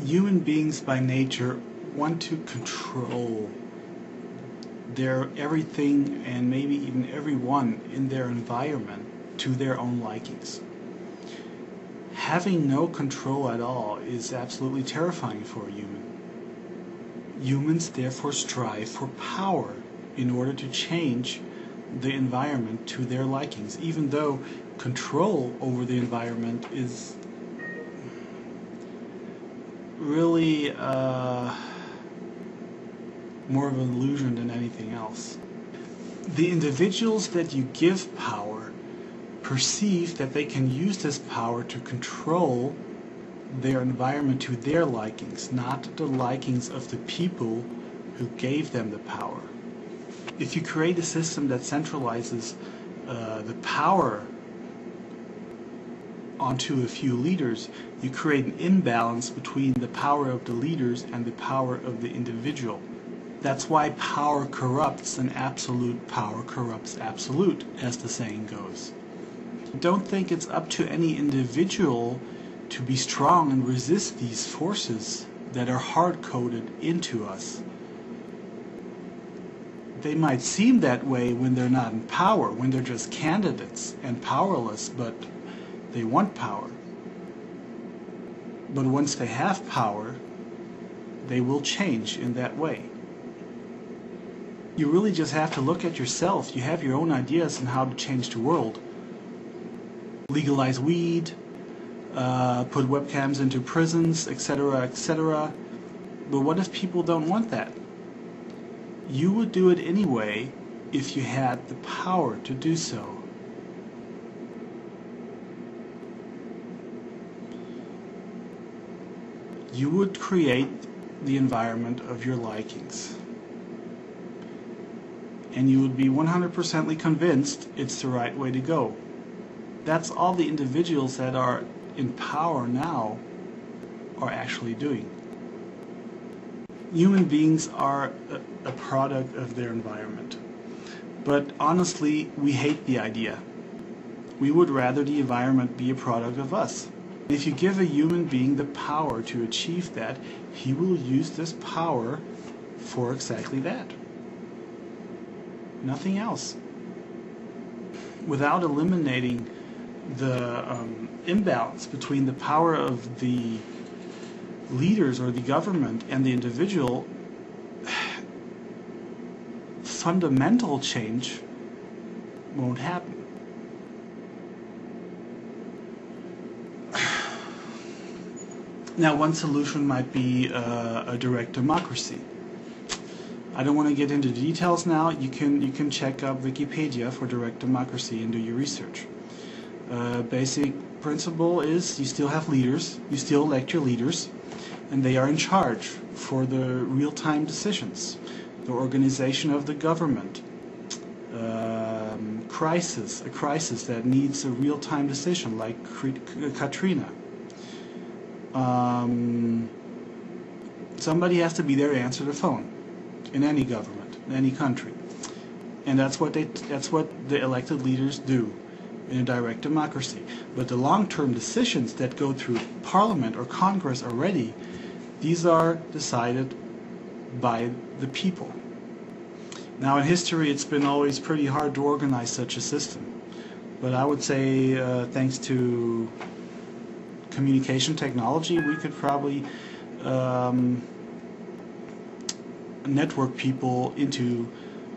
Human beings by nature want to control their everything and maybe even everyone in their environment to their own likings. Having no control at all is absolutely terrifying for a human. Humans therefore strive for power in order to change the environment to their likings, even though control over the environment is really more of an illusion than anything else. The individuals that you give power perceive that they can use this power to control their environment to their likings, not the likings of the people who gave them the power. If you create a system that centralizes the power onto a few leaders, you create an imbalance between the power of the leaders and the power of the individual. That's why power corrupts, and absolute power corrupts absolute, as the saying goes. Don't think it's up to any individual to be strong and resist these forces that are hard-coded into us. They might seem that way when they're not in power, when they're just candidates and powerless, but they want power. But once they have power, they will change in that way. You really just have to look at yourself. You have your own ideas on how to change the world. Legalize weed, put webcams into prisons, etc., etc. But what if people don't want that? You would do it anyway if you had the power to do so. You would create the environment of your likings. And you would be 100% convinced it's the right way to go. That's all the individuals that are in power now are actually doing. Human beings are a product of their environment. But honestly, we hate the idea. We would rather the environment be a product of us. If you give a human being the power to achieve that, he will use this power for exactly that. Nothing else. Without eliminating the imbalance between the power of the leaders or the government and the individual, fundamental change won't happen. Now, one solution might be a direct democracy. I don't want to get into details now. You can check up Wikipedia for direct democracy and do your research. Basic principle is you still have leaders, you still elect your leaders, and they are in charge for the real-time decisions, the organization of the government, a crisis that needs a real-time decision, like Katrina. Somebody has to be there to answer the phone in any government, in any country, and that's what the elected leaders do in a direct democracy. But the long-term decisions that go through Parliament or Congress already, these are decided by the people. Now, in history, it's been always pretty hard to organize such a system, but I would say thanks to communication technology, we could probably network people into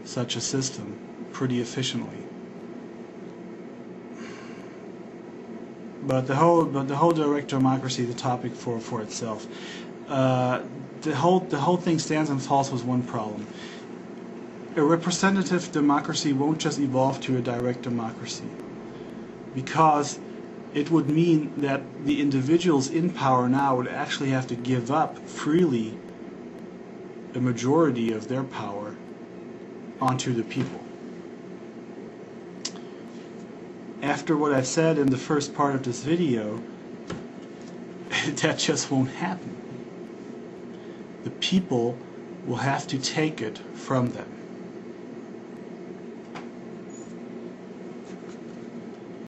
such a system pretty efficiently. But the whole direct democracy, the topic for itself, the whole thing stands and falls with one problem. A representative democracy won't just evolve to a direct democracy, because it would mean that the individuals in power now would actually have to give up freely a majority of their power onto the people. After what I've said in the first part of this video, that just won't happen. The people will have to take it from them.